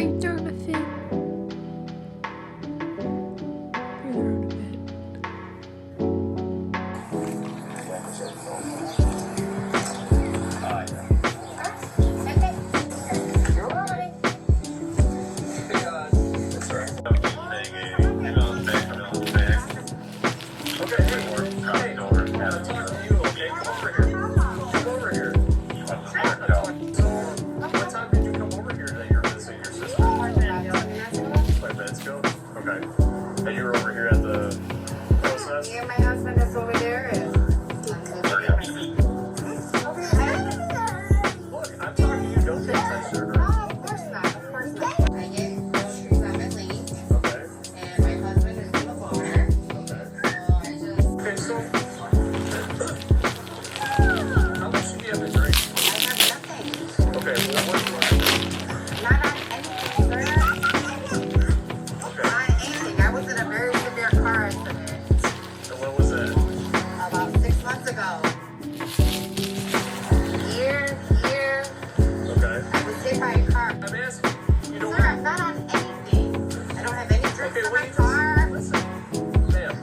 Sorry, throwing a fit. You're throwing a fit. And you're over here at the process? Yeah, my husband is over there. Look, I'm talking to you. Don't pay attention to her. Oh, of course not. Of course not. I get groceries on my lane, Okay. and my husband is in the bar. Okay. So I just, Okay, so how much do you have to drink? I have nothing. Okay, well, what do you want? Not on anything, sir. Okay. Not anything. I was in a very severe car accident And when was that? about 6 months ago. Year. Okay. I was hit by a car. I'm asking. You don't Sir, I'm not on anything. I don't have any drinks Okay, in my wait. car. Listen, ma'am.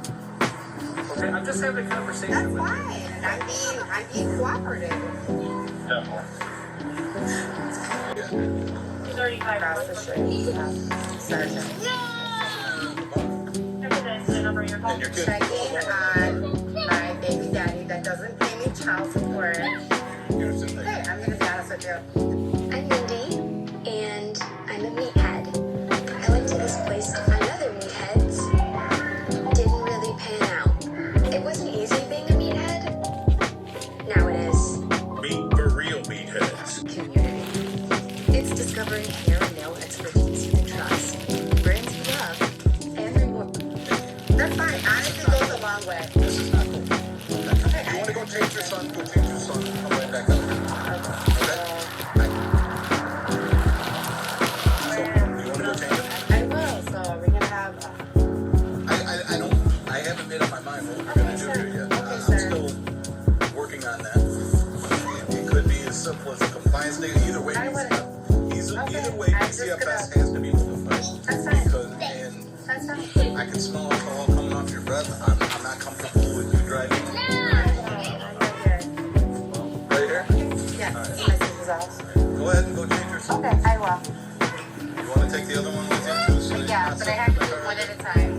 Okay, I'm just having a conversation That's with you. fine. And I'm being cooperative. Yeah. 35 across the street. Sergeant. And you're good. Checking on my baby daddy that doesn't pay me child support. You're sitting there. Hey, I'm gonna be honest with you. I'm Mindy, and I'm a meathead. I went to this place to find other meatheads. Didn't really pan out. It wasn't easy being a meathead. Now it is. Meet for real meatheads. Community. It's discovering hair and nail expertise you can trust, brands you love, and reward. That's fine. Honesty goes a long way. This is not cool. Okay, You want to go change your son? Go change your son. Come right back up. Okay? So, you want to go change it? I will. So we're gonna have. I don't, I haven't made up my mind what we're going to do here yet. Okay, I'm sir. still working on that. It could be as simple as a compliance date. Either way, I would- either way, I'm just DCFS has to be notified. That's fine. Because, and That's fine. I can smell alcohol coming off your breath. I'm not comfortable with you driving. I'm right here. Right here? Yes, All right. my sister's house. Go ahead and go change your son. Okay, I will. You want to take the other one with you too? So you're Yeah, not but I sitting have in to the do car? one at a time.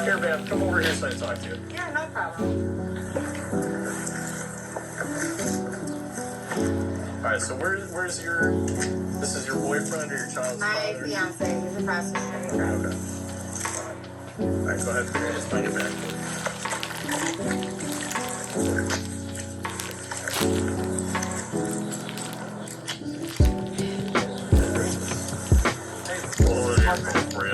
Here, ma'am, come over here so I can talk to you. Yeah, no problem. All right, so where's your, this is your boyfriend or your child's My father? fiance, he's across the street. Okay. All right, go ahead, just find your bag, please. Pull over here for you.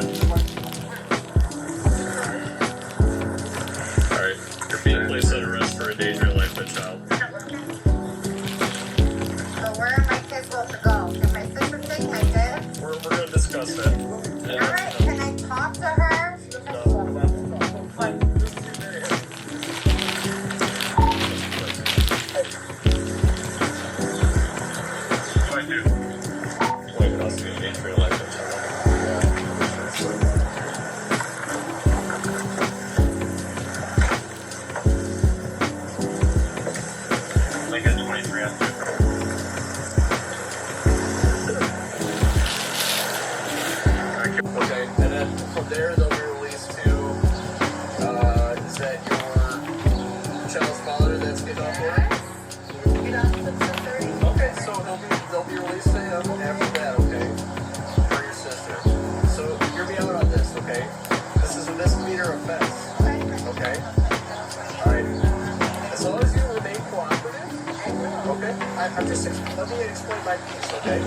All right, you're being placed under arrest for endangering life of a child. So where are my kids supposed to go? Can my sister take my kids? We're gonna discuss that. All right, can I talk to her? Come on. What do I do? Wait, what else do you need for your life Lincoln 23 on Okay, and then from there they'll be released to, is that your child's father that's getting off work? Get off at 6:30. Okay, so they'll be released to him after that, okay? For your sister. So hear me out on this, okay? This is a misdemeanor offense, okay? Alright. As long as you remain cooperative, okay? I'm just, let me explain my piece, okay?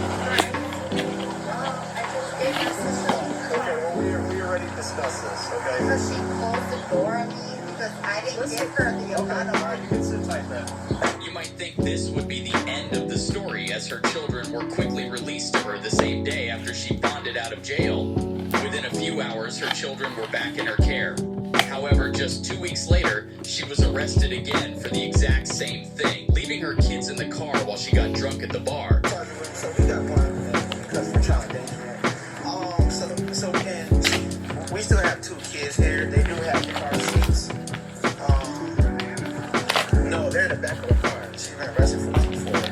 I just gave my sister Okay, well, we already discussed this, okay? because she closed the door on me because I didn't give her the Okay, amount of alright, money. you can sit tight then. You might think this would be the end of the story, as her children were quickly released to her the same day after she bonded out of jail. Within a few hours, her children were back in her care. However, just 2 weeks later, she she was arrested again for the exact same thing, leaving her kids in the car while she got drunk at the bar. So we got one because we're child endangerment. And we still have 2 kids here. They do have the car seats. No, they're in the back of the car. She's been arrested for that before.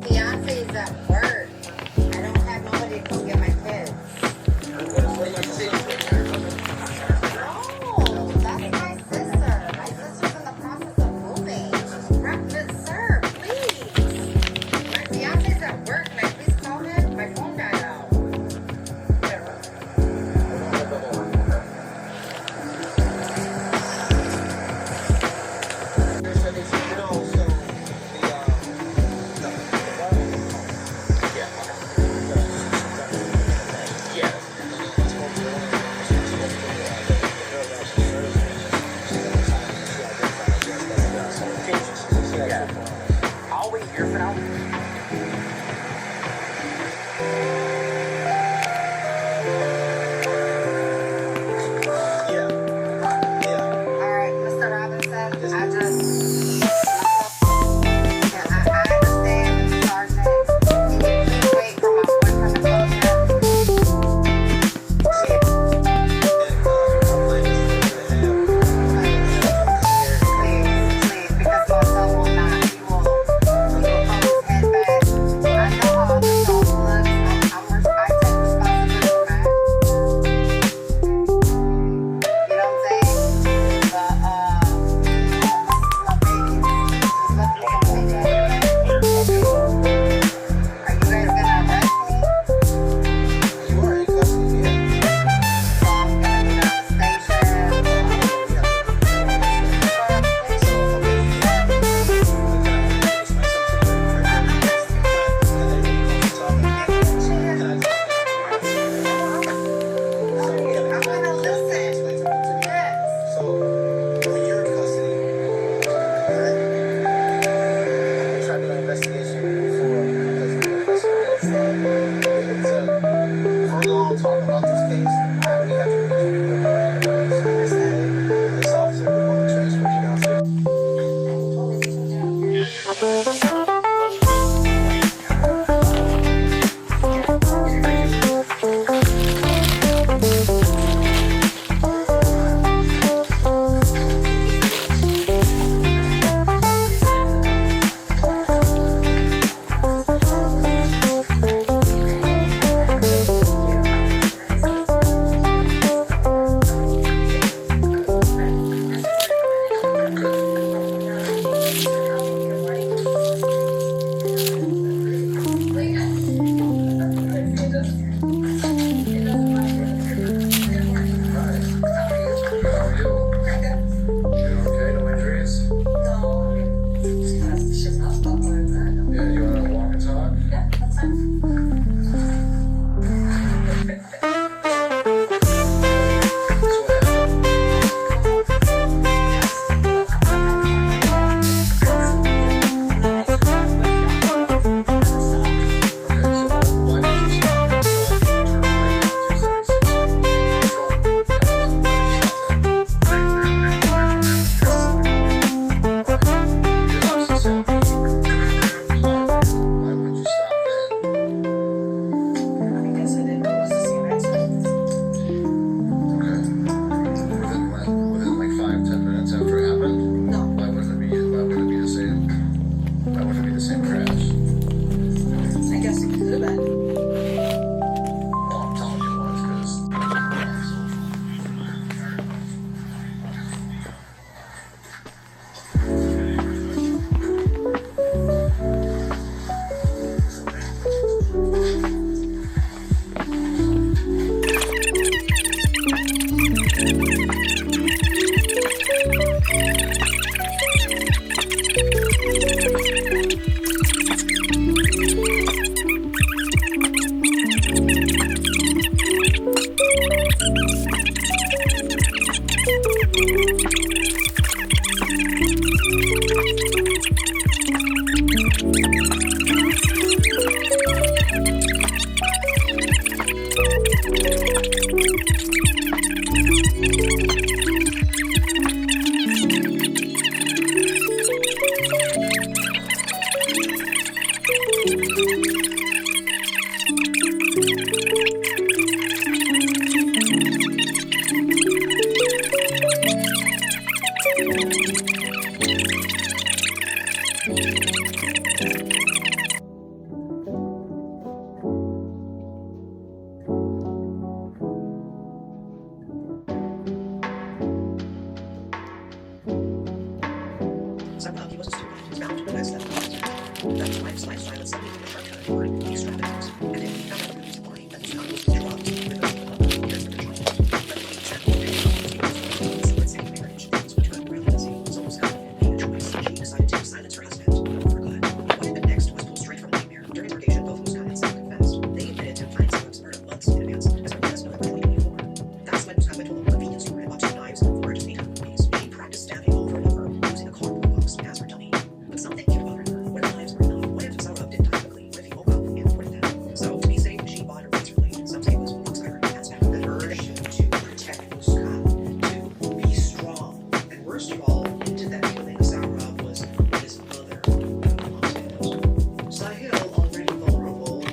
Beyonce's at work. I don't have nobody to come get my kids. No, that's my sister. My sister's in the process of moving. Sir, please. Beyonce's at work. Can I please call him? My phone died out. I'll wait here for now. All right, Mr. Robinson, I understand, Mr. Sergeant. Can you please wait for my boyfriend to close Please, because my son will not. He will pull his head back. I know how other dogs look. I take responsibility for that. You know what I'm saying? My baby is looking for me. Are you guys gonna arrest me? You are in custody, yeah. So I'm gonna be at the station. I'm gonna listen. Yes. So, when you're in custody, they tried to do an investigation before we're going to talk about this case. We have to reach you with the this officer will want to transfer you downstairs. So he wasn't stupid. He was bound to realize that his wife's lifestyle is something in the short term or extravagance. And then he found out the reason why that was not was drugs with those years of the child. But it wasn't certain that he was split second marriage. Things would turn really messy. So almost had to make a choice. She decided to silence her husband for good. What happened next was pulled straight from a nightmare. During interrogation, both Muska and Sam confessed. They admitted to planning Salem's murder months in advance, as early as November 2024. That's when Muska went to a local convenience store and bought 2 knives and 4 just 800 rupees. She practiced stabbing over and over, using a cardboard box as her dummy. But something kept bothering her. What if the knives were enough? What if Saurabh didn't die quickly? What if he woke up and reported that? So, to be safe, she bought her razor blade. Some say it was Muska that's back. The urge to protect Muska, to be strong. And worst of all, hinted that killing Saurabh was his mother. Sahil, already vulnerable,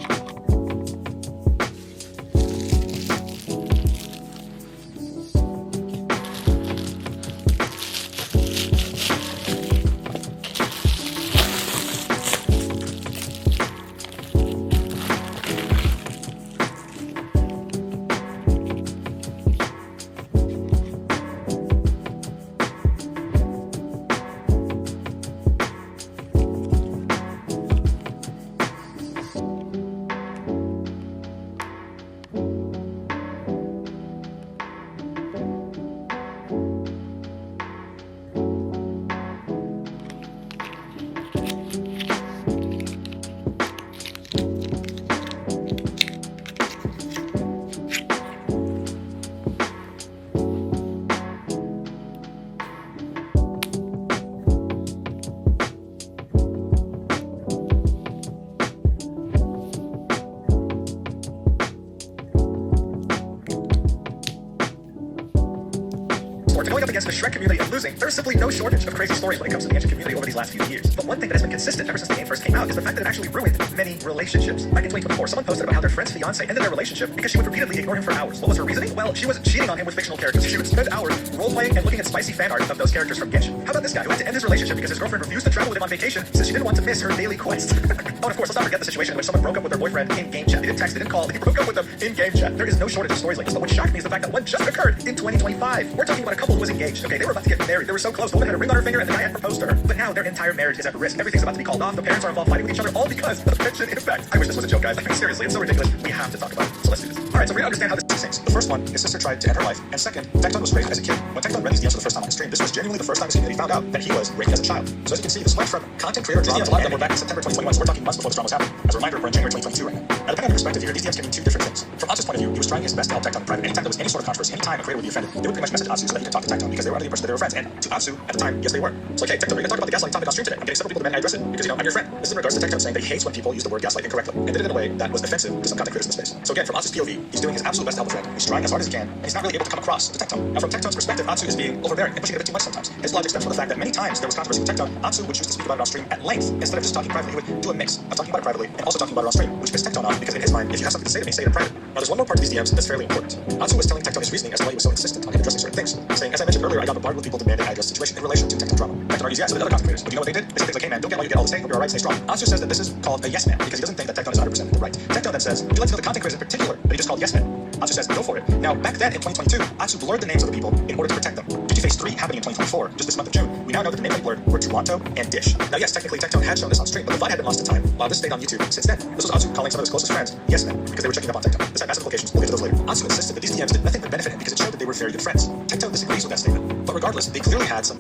To going up against the Shrek community and losing, there's simply no shortage of crazy stories when it comes to the ancient community over these last few years. But one thing that has been consistent ever since the game first came out is the fact that it actually ruined many relationships. Back in 2024, someone posted about how their friend's fiance ended their relationship because she would repeatedly ignore him for hours. What was her reasoning? Well, she was cheating on him with fictional characters. She would spend hours role-playing and looking at spicy fan art of those characters from Genshin. How about this guy who had to end his relationship because his girlfriend refused to travel with him on vacation since she didn't want to miss her daily quest? Oh, and of course, let's not forget the situation in which someone broke up with their boyfriend in game chat. They didn't text, they didn't call, they broke up with them in game chat. There is no shortage of stories like this, but what shocked me is the fact that one just occurred in 2025. We're talking about a couple who was engaged, okay? They were about to get married. They were so close. The woman had a ring on her finger and the guy had proposed to her. But now their entire marriage is at risk. Everything's about to be called off. The parents are involved fighting with each other, all because of the Genshin impact. I wish this was a joke, guys. I mean, seriously, it's so ridiculous. We have to talk about it. So let's do this. Alright, so we understand how this things. The first one, his sister tried to end her life, and second, Tecton was raped as a kid. When Tecton read these DMs for the first time on stream, this was genuinely the first time his community found out that he was raped as a child. So as you can see, this went from content creator drama. A lot of them were back in September 2021, so we're talking months before this drama was happening. As a reminder, we're in January 2022 right now. Now, depending on your perspective here, these DMs can mean 2 different things. From Atsu's point of view, he was trying his best to help Tecton in private. Anytime there was any sort of controversy, anytime a creator would be offended, they would pretty much message Atsu so that he could talk to Tecton because they were under the impression that they were friends. And to Atsu, at the time, yes, they were. So like, hey, Tecton, we're going to talk about the gaslighting topic on stream today. I'm getting several people demanding I address it because, I'm your friend. This is in regards to Tecton saying that he hates when people use the word gaslight incorrectly and did it in a way that was offensive to some content creators in the space. So again, from Atsu's POV, he's doing his absolute best to help a friend. He's trying as hard as he can, and he's not really able to come across to Tecton. Now, from Tecton's perspective, Atsu is being overbearing and pushing it a bit too much sometimes. His logic stems from the fact that many times there was controversy with Tecton, Atsu would choose to speak about it on stream at length instead of just talking privately. He would do a mix of talking about it privately and also talking about it on stream, which pissed Tecton off because in his mind, if you have something to say to me, say it in private. Now, there's one more part of these DMs that's fairly important. Atsu was telling Tecton his reasoning as to why he was so insistent on him addressing certain things, saying, as I mentioned earlier, I got bombarded with people demanding I address the situation in relation to Tecton drama. Tecton argues, yeah, so did other content creators. But you know what they did? They said things like, hey man, don't get all you get all this, hey, hope you're alright, stay strong. Atsu says that this is called a yes man because he doesn't think that Tecton is 100% in the right. Tecton then says, would you like to know the content creators in particular that he just called yes men? Atsu says, go for it. Now, back then in 2022, Atsu blurred the names of the people in order to protect them. Due to Phase 3 happening in 2024, just this month of June, we now know that the names they blurred were Toronto and Dish. Now, yes, technically Tecton had shown this on stream, but the VOD had been lost to time while this stayed on YouTube since then. This was Atsu calling some of his closest friends yes men because they were checking up on Tecton. This had massive implications. We'll get to those later. Atsu insisted that these DMs did nothing but benefit him because it showed that they were very good friends. Tecton disagrees with that statement, but regardless, they clearly had some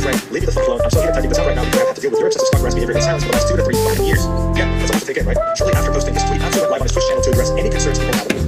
friend, leave you the fuck alone. I'm so here typing this out right now because I've had to deal with your obsessive stalker behavior in silence for the last 2 to 3 fucking years. Yeah, that's a lot to take in, right? Shortly after posting his tweet, Atsu went live on his Twitch channel to address any concerns people have about his.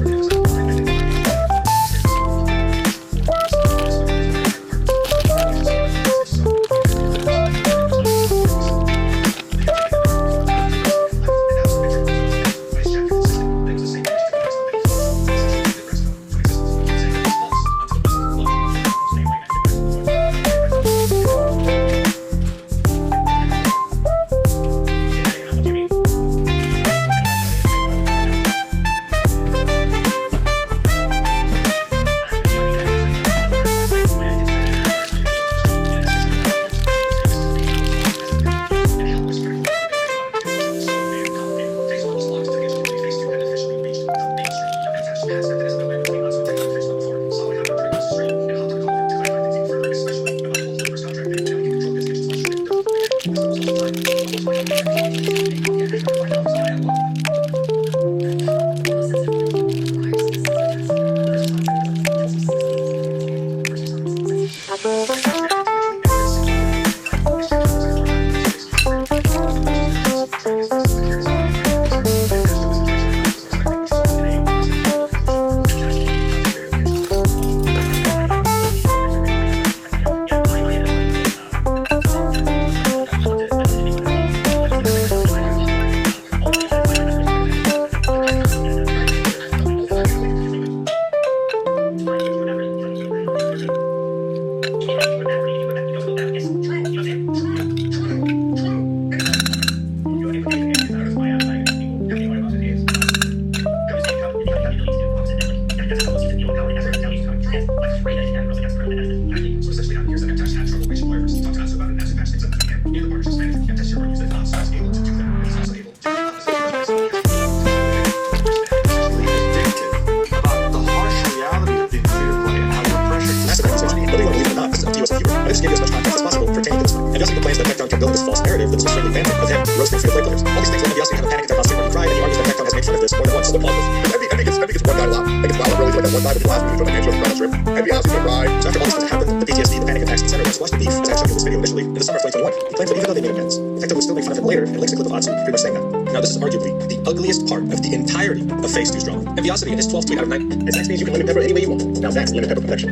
Now, this is arguably the ugliest part of the entirety of Phase 2's drama. And Viosity in his 12th tweet out of 9, his next means you can lemon pepper any way you want. Now that's lemon pepper perfection.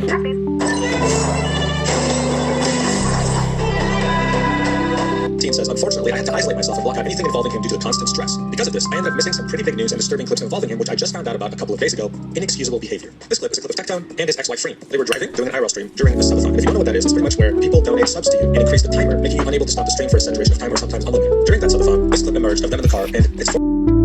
Teen says, unfortunately, I had to isolate myself and block out anything involving him due to the constant stress. Because of this, I ended up missing some pretty big news and disturbing clips involving him, which I just found out about a couple of days ago. Inexcusable behavior. This clip is a clip of Tectone and his ex-wife Freem. They were driving, doing an IRL stream during the subathon. And if you don't know what that is, it's pretty much where people donate subs to you and increase the timer, making you unable to stop the stream for a set duration of time or sometimes unlimited. During that subathon, this clip emerged of them in the car, and it's